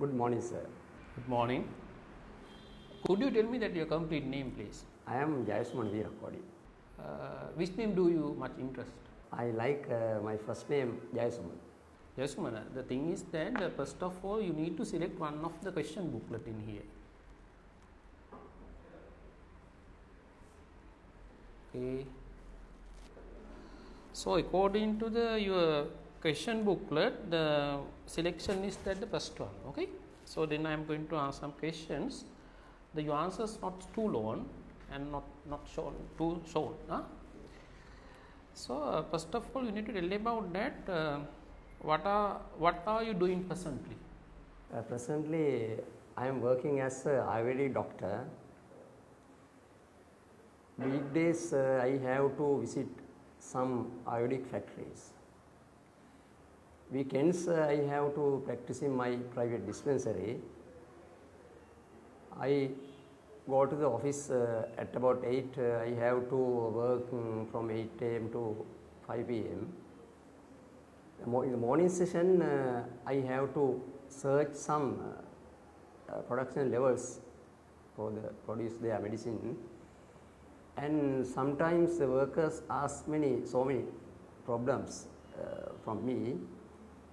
Good morning, sir. Good morning. Could you tell me that your complete name, please? I am CIC Nugegoda. Which name do you much interest? I like my first name CIC. Yes, Sumana. The thing is that first of all, you need to select one of the question booklet in here. Okay. So according to your question booklet, the selection is that the first one. Okay. So then I am going to ask some questions. Your answers not too long and not shown too short. Huh? So first of all, you need to tell about that. What are you doing presently? Presently, I am working as a Ayurvedic doctor. Weekdays, I have to visit some Ayurvedic factories. Weekends, I have to practice in my private dispensary. I go to the office at about 8. I have to work from 8 a.m. to 5 p.m. In the morning session, I have to search some production levels for the produce their medicine. And sometimes the workers ask so many problems from me.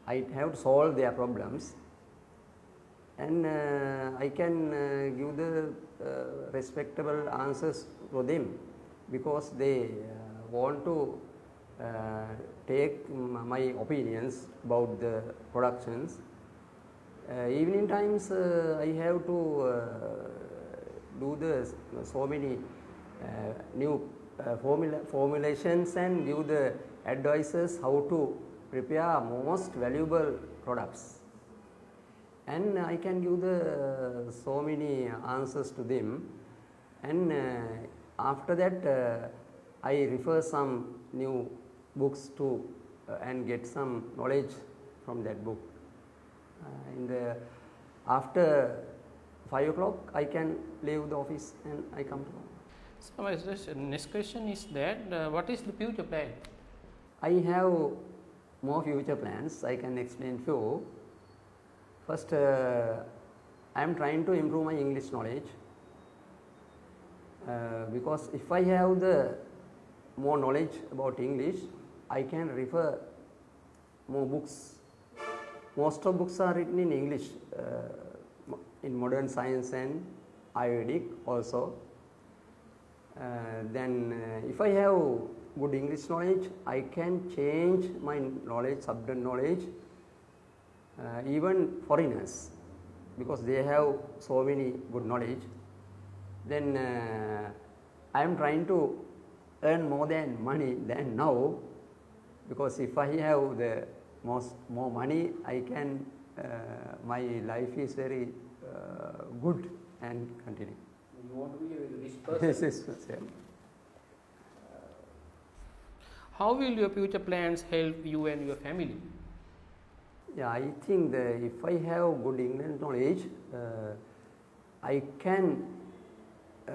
I have to solve their problems, and I can give the respectable answers to them because they want to take my opinions about the productions. Evening times, I have to do so many new formulations and give the advices how to prepare most valuable products, and I can give the so many answers to them, and after that I refer some new books to and get some knowledge from that book. After 5 o'clock I can leave the office and I come to home. So my next question is that what is the future plan? I have more future plans. I can explain few. First, I am trying to improve my English knowledge because if I have the more knowledge about English, I can refer more books. Most of books are written in English in modern science and Ayurvedic also. Then if I have good English knowledge, I can change my knowledge, subject knowledge, even foreigners, because they have so many good knowledge. Then I am trying to earn more money than now, because if I have the more money, I can my life is very good and continue. You want to be a rich person? Yes. How will your future plans help you and your family? Yeah, I think that if I have good English knowledge, I can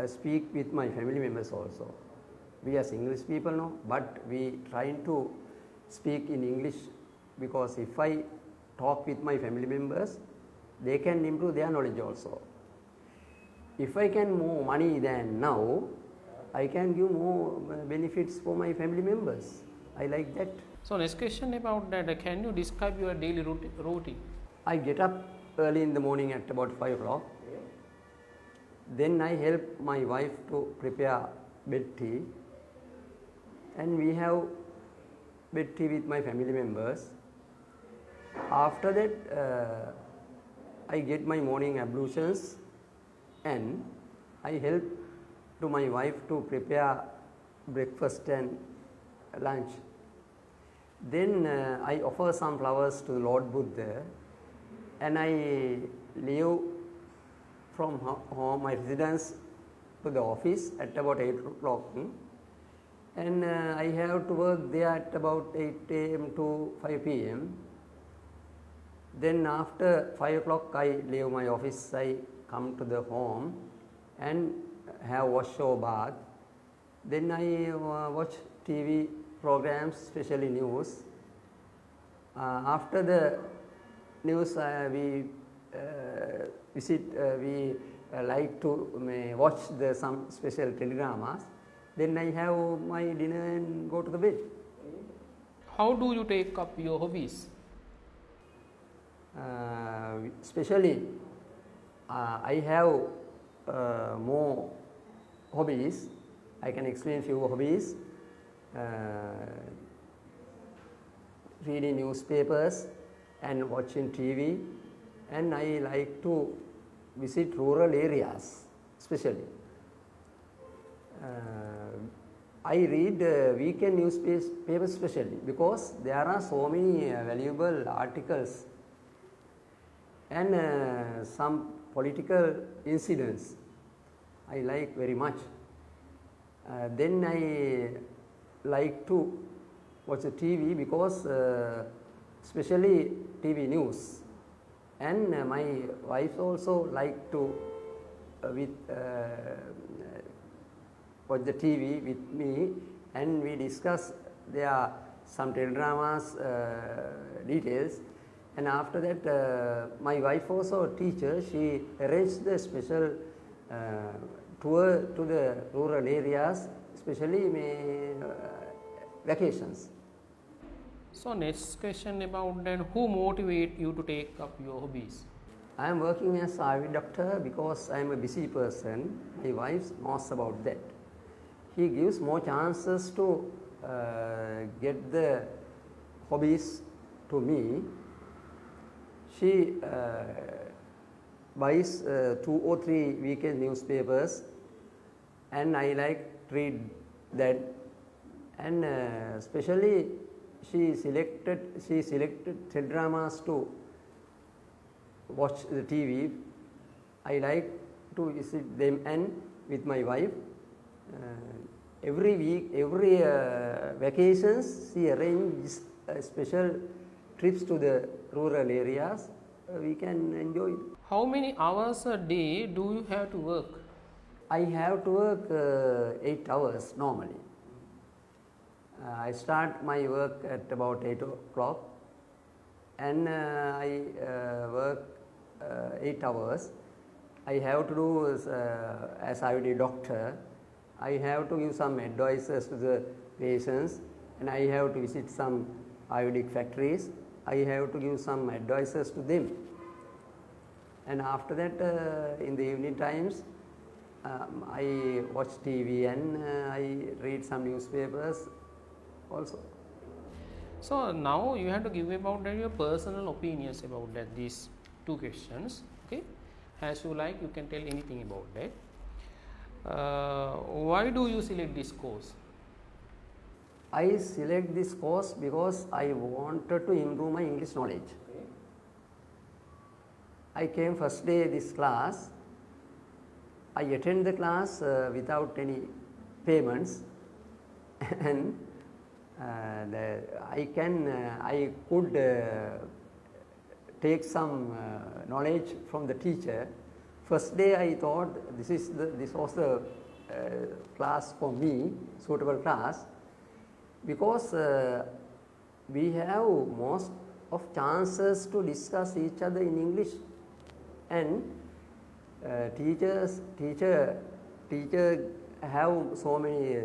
speak with my family members also. We as English people know, but we trying to speak in English, because if I talk with my family members, they can improve their knowledge also. If I can more money than now, I can give more benefits for my family members. I like that. So next question about that, can you describe your daily routine? I get up early in the morning at about 5 o'clock. Then I help my wife to prepare bed tea, and we have bed tea with my family members. After that, I get my morning ablutions, and I help to my wife to prepare breakfast and lunch. Then I offer some flowers to Lord Buddha, and I leave from home, my residence, to the office at about 8 o'clock. And I have to work there at about 8 a.m. to 5 p.m. Then after 5 o'clock I leave my office, I come to the home and have wash or bath. Then I watch TV programs, especially news. After the news, we visit, we like to watch some special teledramas. Then I have my dinner and go to the bed. How do you take up your hobbies? Especially, I have more hobbies. I can explain few hobbies. Reading newspapers and watching TV, and I like to visit rural areas especially. I read weekend newspapers especially because there are so many valuable articles and some political incidents I like very much. Then I like to watch the TV because especially TV news, and my wife also like to watch the TV with me, and we discuss there some teledramas details, and after that my wife also a teacher, she arranged the special tour to the rural areas, especially vacations. So next question about then, who motivate you to take up your hobbies? I am working as eye doctor because I am a busy person. My wife knows about that. He gives more chances to get the hobbies to me. She buys 2 or 3 weekend newspapers, and I like to read that, and especially she selected teledramas to watch the TV. I like to visit them, and with my wife every week, every vacations she arranges special trips to the rural areas. We can enjoy it. How many hours a day do you have to work? I have to work 8 hours normally. I start my work at about 8 o'clock, and I work 8 hours. I have to do as IVD doctor, I have to give some advices to the patients, and I have to visit some Ayurvedic factories. I have to give some advices to them, and after that in the evening times I watch TV and I read some newspapers also. So now you have to give about your personal opinions about that, these 2 questions. Okay, as you like, you can tell anything about that. Why do you select this course? I select this course because I wanted to improve my English knowledge. Okay. I came first day this class. I attend the class without any payments, and I could take some knowledge from the teacher. First day I thought this was the class for me, suitable class, because we have most of chances to discuss each other in English, and teacher have so many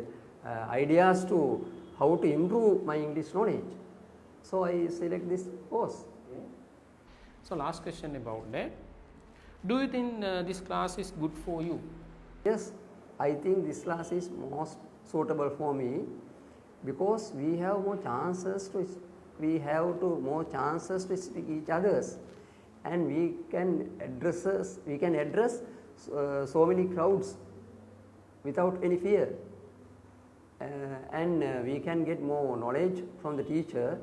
ideas to how to improve my English knowledge. So I select this course. Okay. So last question about that. Do you think this class is good for you? Yes, I think this class is most suitable for me because we have more chances to speak each others, and we can address so many crowds without any fear, and we can get more knowledge from the teacher.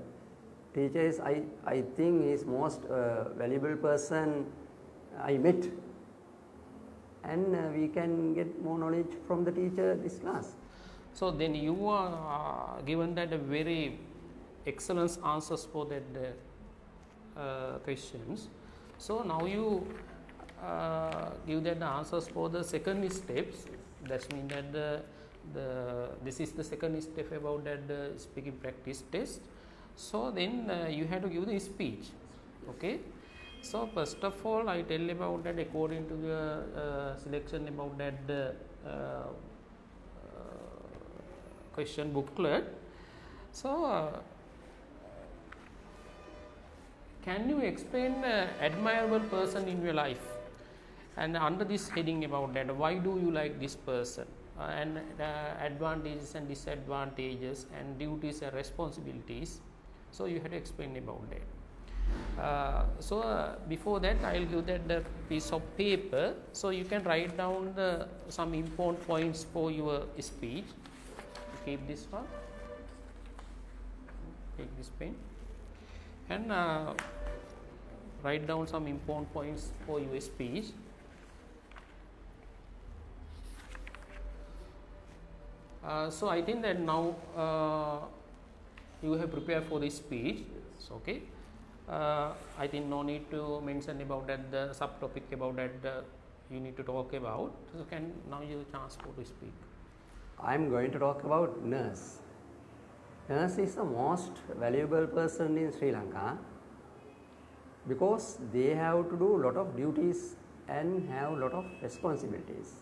Teacher is, I think, is most valuable person I met, and we can get more knowledge from the teacher this class. So then you are given that a very excellent answers for that questions. So now you give that the answers for the second steps. That means that this is the second step about that the speaking practice test. So then you have to give the speech. Okay. So first of all, I tell about that according to the selection about that question booklet. So can you explain admirable person in your life? And under this heading about that, why do you like this person? And advantages and disadvantages and duties and responsibilities. So you have to explain about that. Before that, I will give that the piece of paper, so you can write down the some important points for your speech. Keep this one, take this pen and write down some important points for your speech. So I think that now you have prepared for this speech. So, okay. I think no need to mention about that the subtopic about that you need to talk about. So can now you chance for to speak. I am going to talk about nurse. Nurse is the most valuable person in Sri Lanka because they have to do lot of duties and have lot of responsibilities.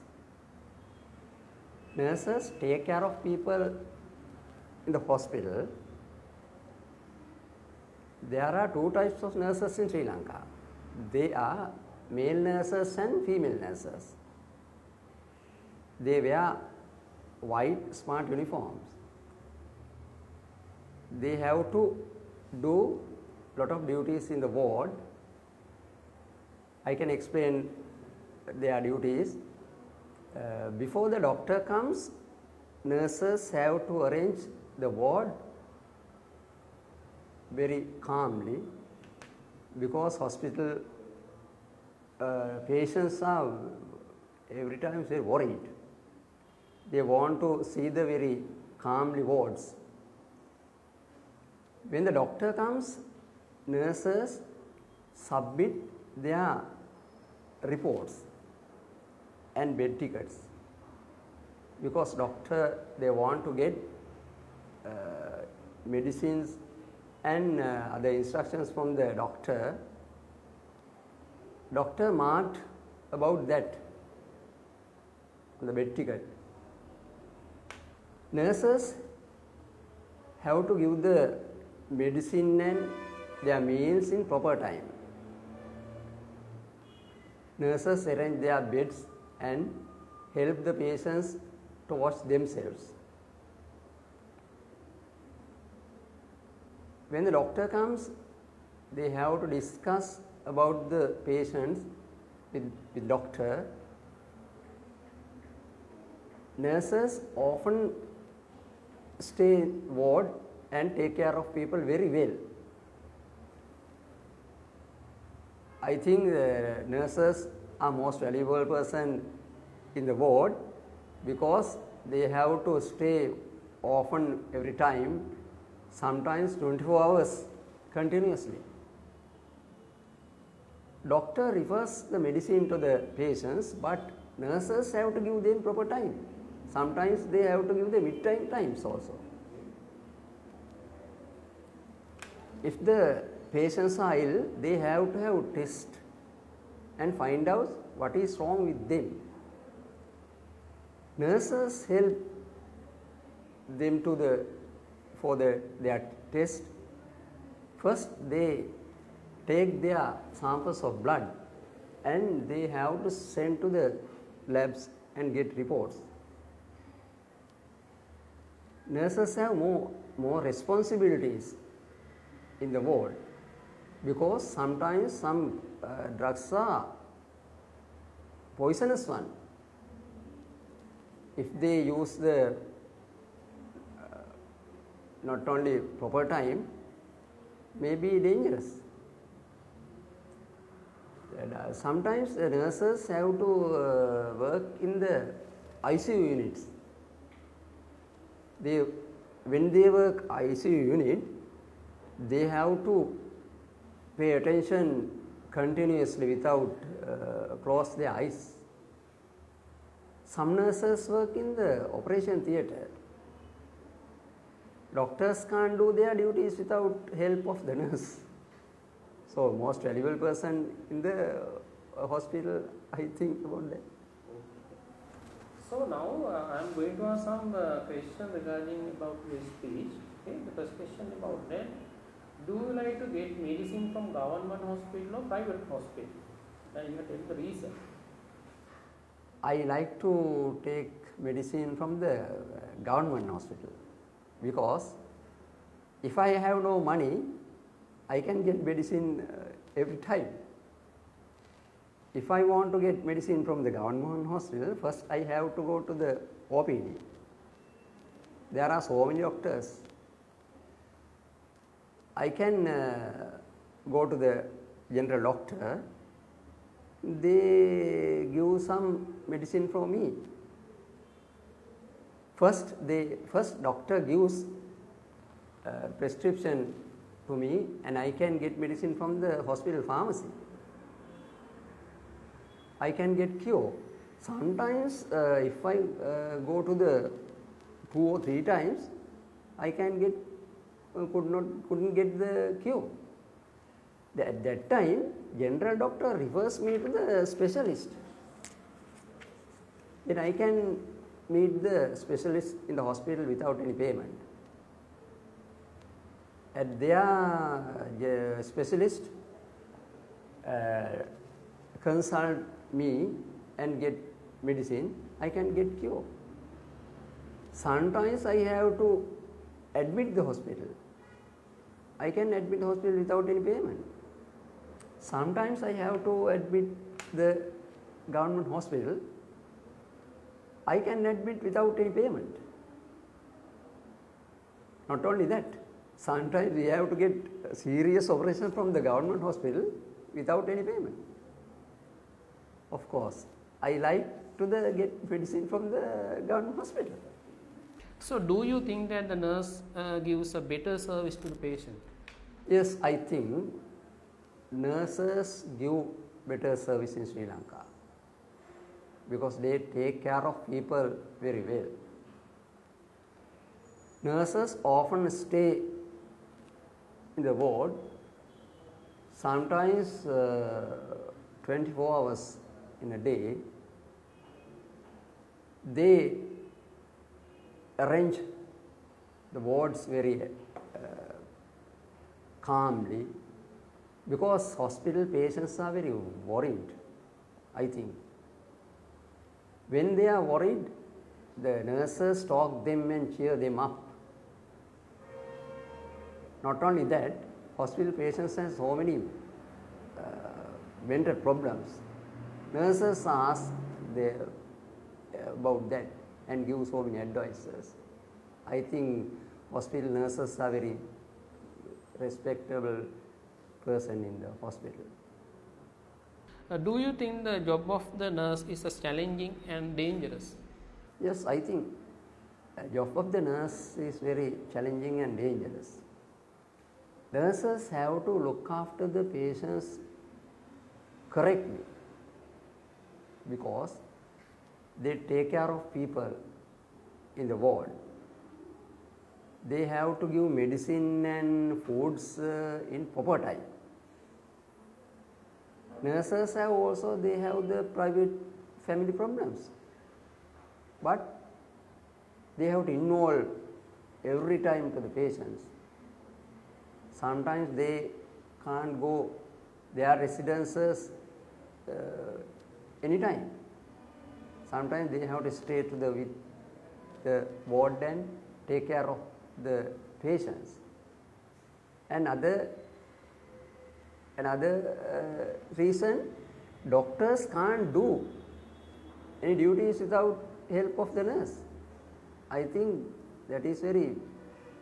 Nurses take care of people in the hospital. There are two types of nurses in Sri Lanka. They are male nurses and female nurses. They wear white smart uniforms. They have to do lot of duties in the ward. I can explain their duties. Before the doctor comes, nurses have to arrange the ward very calmly because hospital patients are every time very worried. They want to see the very calmly wards. When the doctor comes, nurses submit their reports and bed tickets because doctor they want to get medicines and other instructions from the doctor. Doctor marked about that on the bed ticket. Nurses have to give the medicine and their meals in proper time. Nurses arrange their beds and help the patients to wash themselves. When the doctor comes, they have to discuss about the patients with doctor. Nurses often stay in ward and take care of people very well. I think nurses are most valuable person in the ward because they have to stay often every time, sometimes 24 hours continuously. Doctor refers the medicine to the patients, but nurses have to give them proper time. Sometimes they have to give the mid-time times also. If the patients are ill, they have to have test and find out what is wrong with them. Nurses help them to their test. First, they take their samples of blood and they have to send to the labs and get reports. Nurses have more responsibilities in the ward because sometimes some drugs are poisonous one. If they use the not only proper time, may be dangerous. Sometimes the nurses have to work in the ICU units. When they work ICU unit, they have to pay attention continuously without close their eyes. Some nurses work in the operation theatre. Doctors can't do their duties without help of the nurse. So most valuable person in the hospital, I think about that. So now I am going to ask some question regarding about this speech. Okay, the first question about that. Do you like to get medicine from government hospital or private hospital? And you have to tell the reason. I like to take medicine from the government hospital because if I have no money, I can get medicine every time. If I want to get medicine from the government hospital, first I have to go to the OPD. There are so many doctors. I can go to the general doctor. They give some medicine for me. First doctor gives prescription to me, and I can get medicine from the hospital pharmacy. I can get cure. Sometimes if I go to the 2 or 3 times, I can get couldn't get the cure. At that time, general doctor refers me to the specialist. Then I can meet the specialist in the hospital without any payment. At their specialist consult me and get medicine, I can get cure. Sometimes I have to admit the hospital. I can admit the hospital without any payment. Sometimes I have to admit the government hospital. I can admit without any payment. Not only that, sometimes we have to get a serious operation from the government hospital without any payment. Of course, I like to get medicine from the government hospital. So do you think that the nurse gives a better service to the patient? Yes, I think nurses give better service in Sri Lanka because they take care of people very well. Nurses often stay in the ward, sometimes 24 hours in a day. They arrange the wards very calmly because hospital patients are very worried, I think. When they are worried, the nurses talk them and cheer them up. Not only that, hospital patients have so many mental problems. Nurses ask about that and give so many advices. I think hospital nurses are very respectable person in the hospital. Do you think the job of the nurse is as challenging and dangerous? Yes, I think the job of the nurse is very challenging and dangerous. Nurses have to look after the patients correctly because they take care of people in the ward. They have to give medicine and foods in proper time. Nurses have also, they have the private family problems, but they have to involve every time to the patients. Sometimes they can't go their residences anytime. Sometimes they have to stay with the ward and take care of the patients. Another reason, doctors can't do any duties without help of the nurse. I think that is very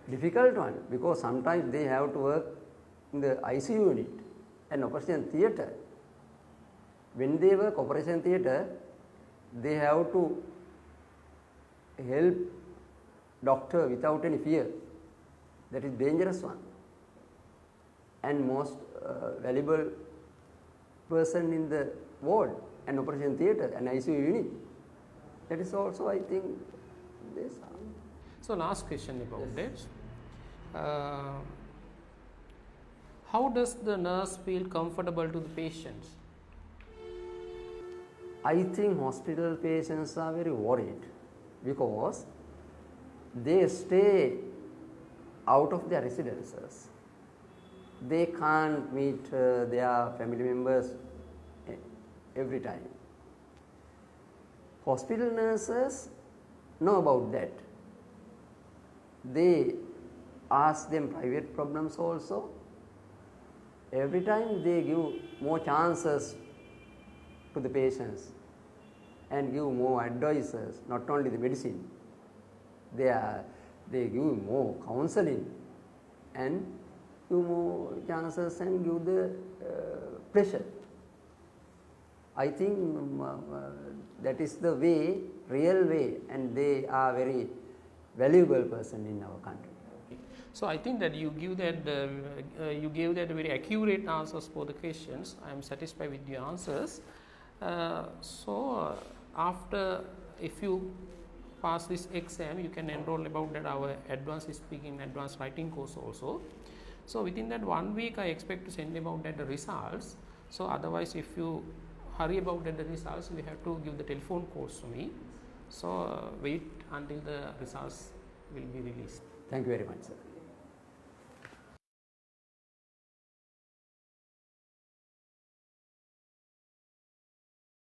difficult one because sometimes they have to work in the ICU unit and operation theatre. When they work operation theatre, they have to help doctor without any fear. That is dangerous one. And most valuable person in the ward and operation theatre and ICU unit. That is also, I think, this. So last question about that. how does the nurse feel comfortable to the patients? I think hospital patients are very worried because they stay out of their residences. They can't meet their family members every time. Hospital nurses know about that. They ask them private problems also. Every time they give more chances to the patients and give more advices, not only the medicine. They give more counseling and give more chances and give the pleasure. I think that is the way, real way, and they are very valuable person in our country. So I think that you give that very accurate answers for the questions. I am satisfied with your answers. After, if you pass this exam, you can enroll about that our advanced speaking, advanced writing course also. So within that 1 week, I expect to send about that the results. So otherwise, if you hurry about that the results, you have to give the telephone course to me. So wait until the results will be released. Thank you very much, sir.